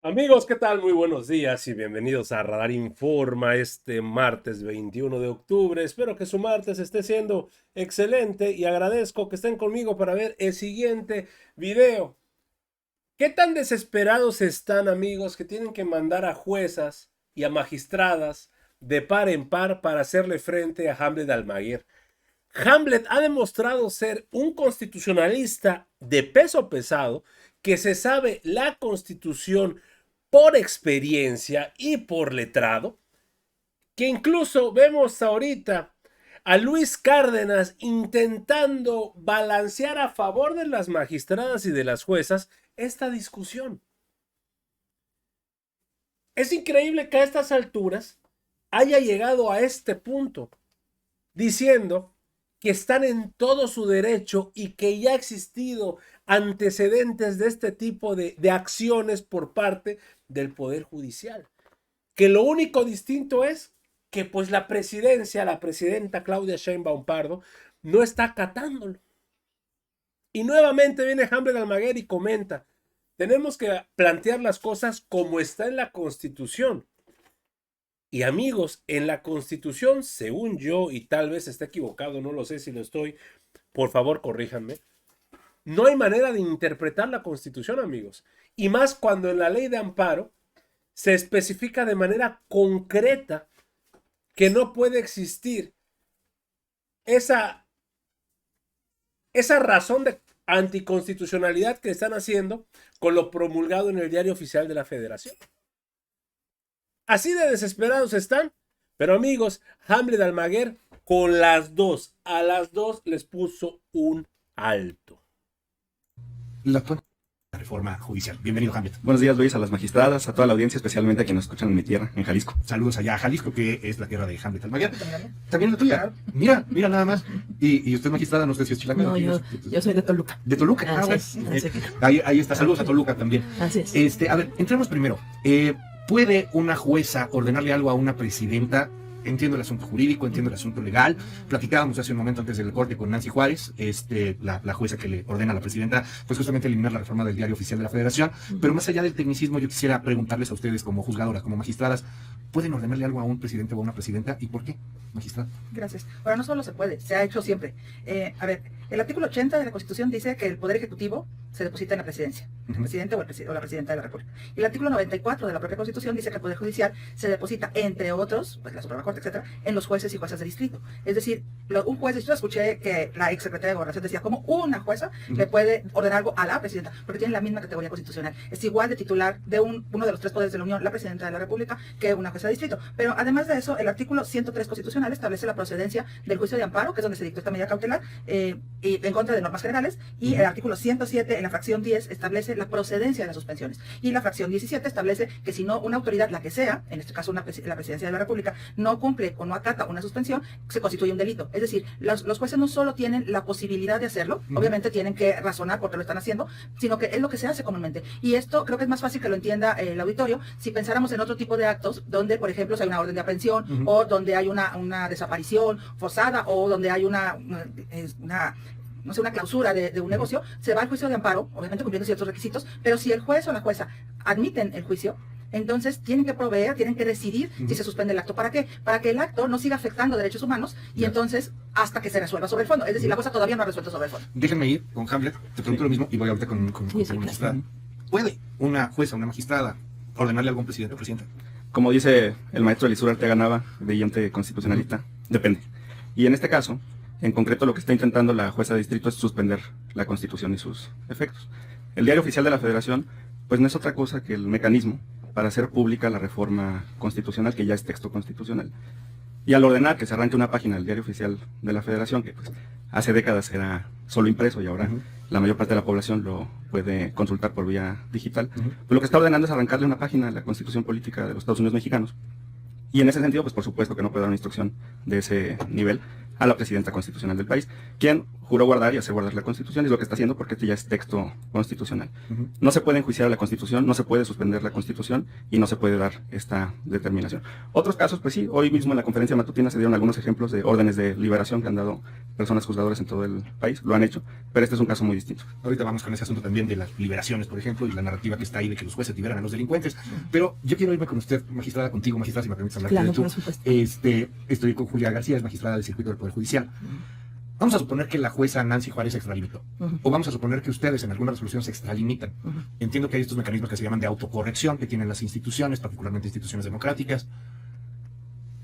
Amigos, ¿qué tal? Muy buenos días y bienvenidos a Radar Informa este martes 21 de octubre. Espero que su martes esté siendo excelente y agradezco que estén conmigo para ver el siguiente video. ¿Qué tan desesperados están, amigos, que tienen que mandar a juezas y a magistradas de par en par para hacerle frente a Hamlet Almaguer? Hamlet ha demostrado ser un constitucionalista de peso pesado que se sabe la Constitución por experiencia y por letrado, que incluso vemos ahorita a Luis Cárdenas intentando balancear a favor de las magistradas y de las juezas esta discusión. Es increíble que a estas alturas haya llegado a este punto, diciendo que están en todo su derecho y que ya ha existido antecedentes de este tipo de acciones por parte del Poder Judicial. Que lo único distinto es que pues la presidencia, la presidenta Claudia Sheinbaum Pardo, no está acatándolo. Y nuevamente viene Hamlet Almaguer y comenta, tenemos que plantear las cosas como está en la Constitución. Y amigos, en la Constitución, según yo, y tal vez esté equivocado, no lo sé si lo estoy, por favor corríjanme, no hay manera de interpretar la Constitución, amigos. Y más cuando en la ley de amparo se especifica de manera concreta que no puede existir esa, esa razón de anticonstitucionalidad que están haciendo con lo promulgado en el Diario Oficial de la Federación. Así de desesperados están. Pero amigos, Hamlet Almaguer con a las dos les puso un alto. La reforma judicial. Bienvenido, Hamlet. Buenos días, Luis, a las magistradas, a toda la audiencia, especialmente a quienes nos escuchan en mi tierra, en Jalisco. Saludos allá a Jalisco, que es la tierra de Hamlet Almaguer. También la tuya. Mira nada más. Y usted, magistrada, no sé si es chilanga. No, yo soy de Toluca. ¿De Toluca? Así es, así es. Ahí está. Saludos a Toluca también. Así es. A ver, entremos primero. ¿Puede una jueza ordenarle algo a una presidenta? Entiendo el asunto jurídico, entiendo el asunto legal. Platicábamos hace un momento antes del corte con Nancy Juárez, la jueza que le ordena a la presidenta, pues justamente eliminar la reforma del Diario Oficial de la Federación. Pero más allá del tecnicismo, yo quisiera preguntarles a ustedes como juzgadoras, como magistradas, ¿pueden ordenarle algo a un presidente o a una presidenta? ¿Y por qué, magistrada? Gracias. Ahora, no solo se puede, se ha hecho siempre. A ver, el artículo 80 de la Constitución dice que el Poder Ejecutivo se deposita en la presidencia, el presidente o la presidenta de la República. Y el artículo 94 de la propia Constitución dice que el Poder Judicial se deposita, entre otros, pues la Suprema Corte, etcétera, en los jueces y juezas de distrito. Es decir, un juez, yo escuché que la ex secretaria de Gobernación decía, ¿cómo una jueza le puede ordenar algo a la presidenta? Porque tiene la misma categoría constitucional. Es igual de titular de uno de los tres poderes de la Unión, la presidenta de la República, que una jueza de distrito. Pero además de eso, el artículo 103 constitucional establece la procedencia del juicio de amparo, que es donde se dictó esta medida cautelar, y en contra de normas generales, y el artículo 107 en la fracción 10 establece la procedencia de las suspensiones, y la fracción 17 establece que si no una autoridad, la que sea, en este caso la presidencia de la República, no cumple o no acata una suspensión, se constituye un delito. Es decir, los jueces no solo tienen la posibilidad de hacerlo, obviamente tienen que razonar por qué lo están haciendo, sino que es lo que se hace comúnmente. Y esto creo que es más fácil que lo entienda el auditorio si pensáramos en otro tipo de actos donde, por ejemplo, si hay una orden de aprehensión o donde hay una desaparición forzada o donde hay una no sé, una clausura de un negocio, se va al juicio de amparo, obviamente cumpliendo ciertos requisitos, pero si el juez o la jueza admiten el juicio, entonces tienen que proveer, tienen que decidir si se suspende el acto. ¿Para qué? Para que el acto no siga afectando derechos humanos y entonces hasta que se resuelva sobre el fondo. Es decir, la jueza todavía no ha resuelto sobre el fondo. Déjenme ir con Hamlet, te pregunto lo mismo y voy ahorita con la magistrada. ¿Puede una jueza, una magistrada, ordenarle a algún presidente o presidenta? Como dice el maestro Elisur Arteaga Nava, brillante constitucionalista, depende. Y en este caso, en concreto, lo que está intentando la jueza de distrito es suspender la Constitución y sus efectos. El Diario Oficial de la Federación, pues no es otra cosa que el mecanismo para hacer pública la reforma constitucional, que ya es texto constitucional. Y al ordenar que se arranque una página del Diario Oficial de la Federación, que pues hace décadas era solo impreso y ahora la mayor parte de la población lo puede consultar por vía digital, pues lo que está ordenando es arrancarle una página a la Constitución Política de los Estados Unidos Mexicanos. Y en ese sentido, pues por supuesto que no puede dar una instrucción de ese nivel a la presidenta constitucional del país, quien juró guardar y hacer guardar la Constitución, y es lo que está haciendo porque este ya es texto constitucional. No se puede enjuiciar a la Constitución, no se puede suspender la Constitución y no se puede dar esta determinación. Otros casos, pues sí, hoy mismo en la conferencia matutina se dieron algunos ejemplos de órdenes de liberación que han dado personas juzgadoras en todo el país, lo han hecho, pero este es un caso muy distinto. Ahorita vamos con ese asunto también de las liberaciones, por ejemplo, y la narrativa que está ahí de que los jueces liberan a los delincuentes. Pero yo quiero irme con usted, magistrada, contigo, magistrada, si me permites hablar Claro, de tú. por supuesto. Estoy con Julia García, es magistrada del Circuito del Poder Judicial. Vamos a suponer que la jueza Nancy Juárez se extralimitó. O vamos a suponer que ustedes en alguna resolución se extralimitan. Entiendo que hay estos mecanismos que se llaman de autocorrección que tienen las instituciones, particularmente instituciones democráticas.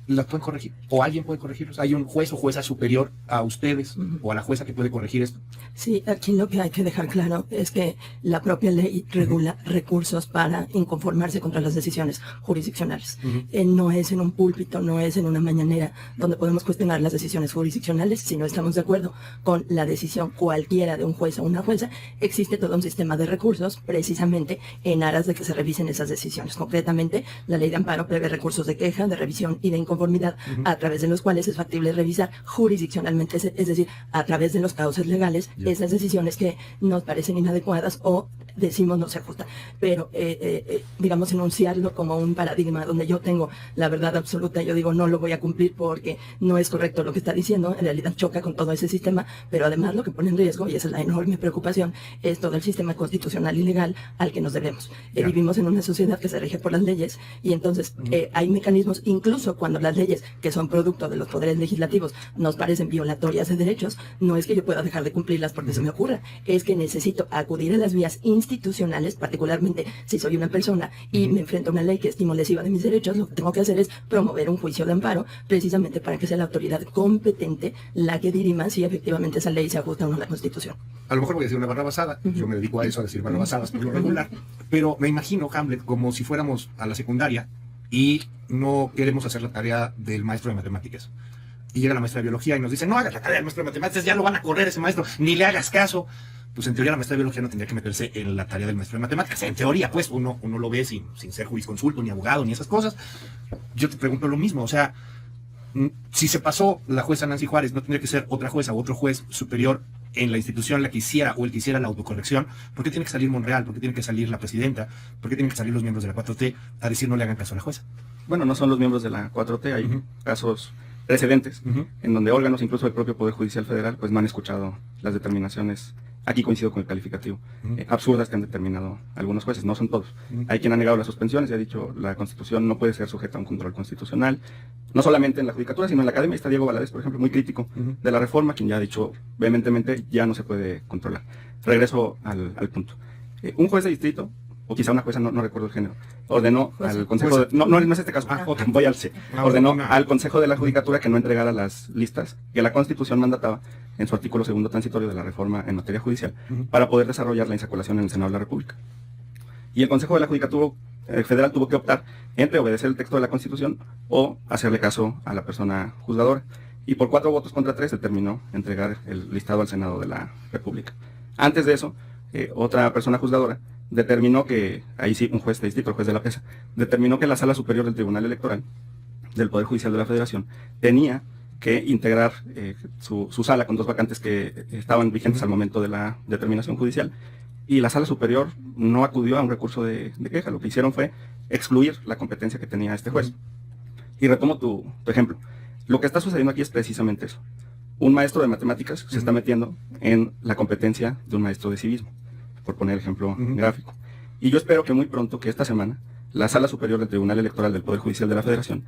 ¿Las pueden corregir? ¿O alguien puede corregirlos? ¿Hay un juez o jueza superior a ustedes o a la jueza que puede corregir esto? Sí, aquí lo que hay que dejar claro es que la propia ley regula recursos para inconformarse contra las decisiones jurisdiccionales. No es en un púlpito, no es en una mañanera donde podemos cuestionar las decisiones jurisdiccionales. Si no estamos de acuerdo con la decisión cualquiera de un juez o una jueza, existe todo un sistema de recursos precisamente en aras de que se revisen esas decisiones. Concretamente, la ley de amparo prevé recursos de queja, de revisión y de inconformidad a través de los cuales es factible revisar jurisdiccionalmente, es decir, a través de los cauces legales, esas decisiones que nos parecen inadecuadas o decimos no se ajustan. Pero, digamos, enunciarlo como un paradigma donde yo tengo la verdad absoluta, yo digo no lo voy a cumplir porque no es correcto lo que está diciendo, en realidad choca con todo ese sistema, pero además lo que pone en riesgo, y esa es la enorme preocupación, es todo el sistema constitucional y legal al que nos debemos. Vivimos en una sociedad que se rige por las leyes y entonces hay mecanismos, incluso cuando las leyes que son producto de los poderes legislativos nos parecen violatorias de derechos, no es que yo pueda dejar de cumplirlas porque se me ocurra, es que necesito acudir a las vías institucionales, particularmente si soy una persona y me enfrento a una ley que estimo lesiva de mis derechos, lo que tengo que hacer es promover un juicio de amparo, precisamente para que sea la autoridad competente la que dirima si efectivamente esa ley se ajusta o no a la Constitución. A lo mejor voy a decir una barra basada, yo me dedico a eso, a decir barra basadas por lo regular, pero me imagino, Hamlet, como si fuéramos a la secundaria y no queremos hacer la tarea del maestro de matemáticas. Y llega la maestra de biología y nos dice, no hagas la tarea del maestro de matemáticas, ya lo van a correr ese maestro, ni le hagas caso. Pues en teoría la maestra de biología no tendría que meterse en la tarea del maestro de matemáticas. En teoría, pues, uno lo ve sin ser jurisconsulto, ni abogado, ni esas cosas. Yo te pregunto lo mismo, o sea, si se pasó la jueza Nancy Juárez, ¿no tendría que ser otra jueza o otro juez superior en la institución la que hiciera o el que hiciera la autocorrección? ¿Por qué tiene que salir Monreal? ¿Por qué tiene que salir la presidenta? ¿Por qué tienen que salir los miembros de la 4T a decir no le hagan caso a la jueza? Bueno, no son los miembros de la 4T, hay casos precedentes en donde órganos, incluso el propio Poder Judicial Federal, pues no han escuchado las determinaciones, aquí coincido con el calificativo, absurdas que han determinado algunos jueces, no son todos. Hay quien ha negado las suspensiones y ha dicho la Constitución no puede ser sujeta a un control constitucional, no solamente en la judicatura, sino en la academia. Está Diego Valadez, por ejemplo, muy crítico de la reforma, quien ya ha dicho vehementemente ya no se puede controlar. Regreso al punto. Un juez de distrito, o quizá una jueza, no recuerdo el género, ordenó al Consejo de, no es este caso, voy al C, ordenó al Consejo de la Judicatura que no entregara las listas que la Constitución mandataba en su artículo 2º transitorio de la reforma en materia judicial para poder desarrollar la insaculación en el Senado de la República. Y el Consejo de la Judicatura Federal tuvo que optar entre obedecer el texto de la Constitución o hacerle caso a la persona juzgadora. Y por 4 votos contra 3 determinó entregar el listado al Senado de la República. Antes de eso, otra persona juzgadora determinó que, ahí sí, un juez de distrito, el juez de la PESA, determinó que la Sala Superior del Tribunal Electoral del Poder Judicial de la Federación tenía que integrar su sala con 2 vacantes que estaban vigentes al momento de la determinación judicial, y la Sala Superior no acudió a un recurso de queja. Lo que hicieron fue excluir la competencia que tenía este juez. Y retomo tu ejemplo. Lo que está sucediendo aquí es precisamente eso. Un maestro de matemáticas se está metiendo en la competencia de un maestro de civismo, por poner el ejemplo gráfico. Y yo espero que muy pronto, que esta semana, la Sala Superior del Tribunal Electoral del Poder Judicial de la Federación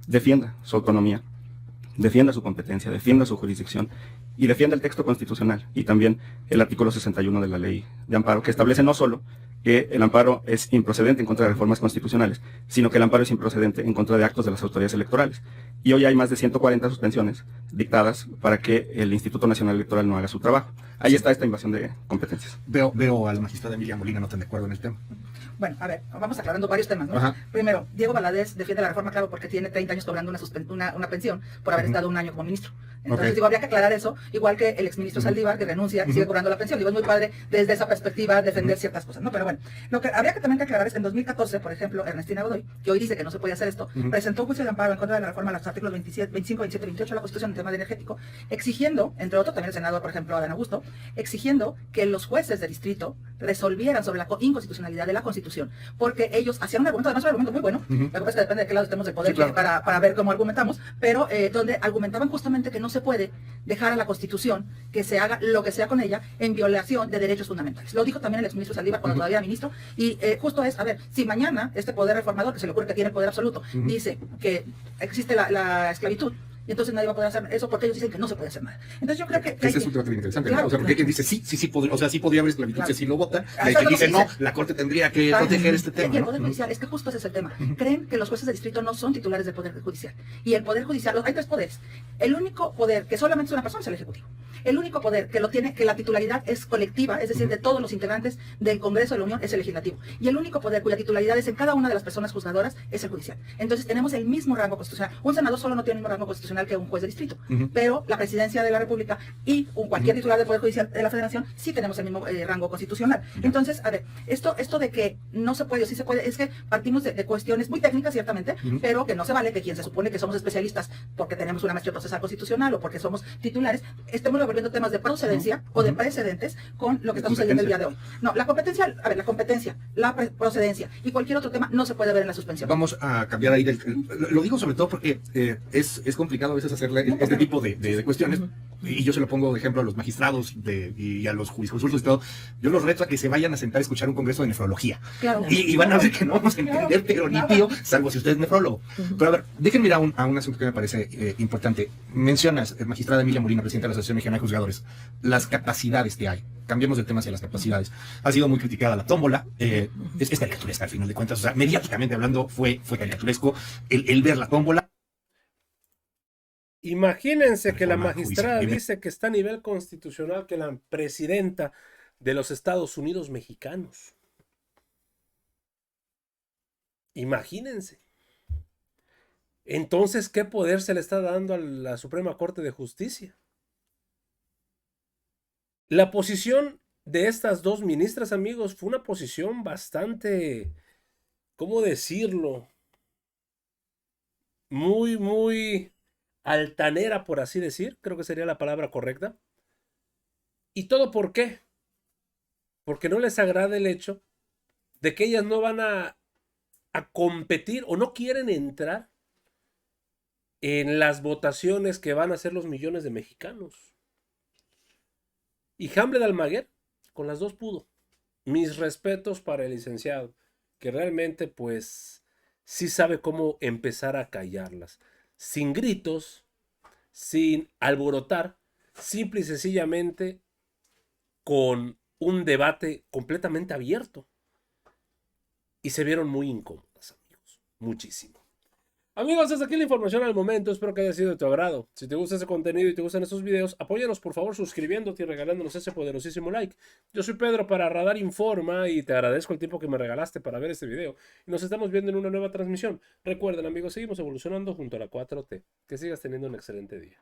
defienda su autonomía, defienda su competencia, defienda su jurisdicción y defienda el texto constitucional y también el artículo 61 de la Ley de Amparo, que establece no solo que el amparo es improcedente en contra de reformas constitucionales, sino que el amparo es improcedente en contra de actos de las autoridades electorales. Y hoy hay más de 140 suspensiones dictadas para que el Instituto Nacional Electoral no haga su trabajo. Ahí está esta invasión de competencias. Veo a la magistrada Emilia Molina no tan de acuerdo en el tema. Bueno, a ver, vamos aclarando varios temas, ¿no? Ajá. Primero, Diego Valadez defiende la reforma, claro, porque tiene 30 años cobrando una pensión por haber estado un año como ministro. Entonces, digo, habría que aclarar eso, igual que el exministro Saldívar, que renuncia y sigue cobrando la pensión. Digo, es muy padre desde esa perspectiva defender ciertas cosas, ¿no? Pero bueno, lo que habría que también que aclarar es que en 2014, por ejemplo, Ernestina Godoy, que hoy dice que no se puede hacer esto, presentó un juicio de amparo en contra de la reforma a los artículos 27, 25, 27 y 28 de la Constitución, entre tema de energético, exigiendo, entre otros también el senador, por ejemplo, Adán Augusto, exigiendo que los jueces de distrito resolvieran sobre la inconstitucionalidad de la Constitución, porque ellos hacían un argumento, además un argumento muy bueno, lo que pasa es que depende de qué lado estemos del poder, Sí, claro. para ver cómo argumentamos, pero donde argumentaban justamente que no se puede dejar a la Constitución que se haga lo que sea con ella en violación de derechos fundamentales. Lo dijo también el exministro Saldívar cuando todavía era ministro, y justo es, a ver, si mañana este poder reformador, que se le ocurre que tiene el poder absoluto, dice que existe la esclavitud, y entonces nadie va a poder hacer eso porque ellos dicen que no se puede hacer nada. Entonces yo creo que Ese es un tema bien interesante, claro, ¿no? O sea, porque hay quien dice sí podría, o sea, sí podría haber esclavitud, claro, que sí lo vota, y hay eso quien es lo dice que no, dice. la Corte tendría que Claro. proteger este Y tema, el ¿no? Poder Judicial, es que justo ese es el tema. Creen que los jueces de distrito no son titulares del Poder Judicial. Y el Poder Judicial, hay tres poderes. El único poder que solamente es una persona es el Ejecutivo. El único poder que lo tiene, que la titularidad es colectiva, es decir, de todos los integrantes del Congreso de la Unión, es el Legislativo. Y el único poder cuya titularidad es en cada una de las personas juzgadoras es el judicial. Entonces tenemos el mismo rango constitucional. Un senador solo no tiene el mismo rango constitucional que un juez de distrito, pero la presidencia de la República y cualquier titular del Poder Judicial de la Federación sí tenemos el mismo rango constitucional. Entonces, a ver, esto de que no se puede o sí se puede, es que partimos de cuestiones muy técnicas, ciertamente, pero que no se vale que quien se supone que somos especialistas porque tenemos una maestría procesal constitucional o porque somos titulares, estemos revolviendo temas de procedencia o de precedentes con lo que está sucediendo el día de hoy. No, la competencia, a ver, la competencia, la procedencia y cualquier otro tema no se puede ver en la suspensión. Vamos a cambiar ahí. Lo digo sobre todo porque es complicado a veces hacerle este tipo de cuestiones. Y yo se lo pongo de ejemplo a los magistrados y a los jurisconsultos y todo. Yo los reto a que se vayan a sentar a escuchar un congreso de nefrología. Claro. Y van a ver que no vamos a entender, pero ni pío, salvo si usted es nefrólogo. Pero a ver, déjenme ir a un asunto que me parece importante. Mencionas, magistrada Emilia Molina, presidenta de la Asociación Mexicana de Juzgadores, las capacidades que hay. Cambiemos de tema hacia las capacidades. Ha sido muy criticada la tómbola. Es caricaturesca al final de cuentas. O sea, mediáticamente hablando, fue caricaturesco el ver la tómbola. Imagínense que la Reforma magistrada judicial. dice que está a nivel constitucional que la presidenta de los Estados Unidos mexicanos. Imagínense. Entonces, ¿qué poder se le está dando a la Suprema Corte de Justicia? La posición de estas dos ministras, amigos, fue una posición bastante, ¿cómo decirlo? Muy altanera, por así decir, creo que sería la palabra correcta. ¿Y todo por qué? Porque no les agrada el hecho de que ellas no van a competir o no quieren entrar en las votaciones que van a hacer los millones de mexicanos. Y Hamlet Almaguer con las dos pudo. Mis respetos para el licenciado, que realmente pues sí sabe cómo empezar a callarlas. Sin gritos, sin alborotar, simple y sencillamente con un debate completamente abierto. Y se vieron muy incómodas, amigos. Muchísimo. Amigos, hasta aquí la información al momento. Espero que haya sido de tu agrado. Si te gusta ese contenido y te gustan estos videos, apóyanos por favor suscribiéndote y regalándonos ese poderosísimo like. Yo soy Pedro para Radar Informa y te agradezco el tiempo que me regalaste para ver este video. Y nos estamos viendo en una nueva transmisión. Recuerden, amigos, seguimos evolucionando junto a la 4T. Que sigas teniendo un excelente día.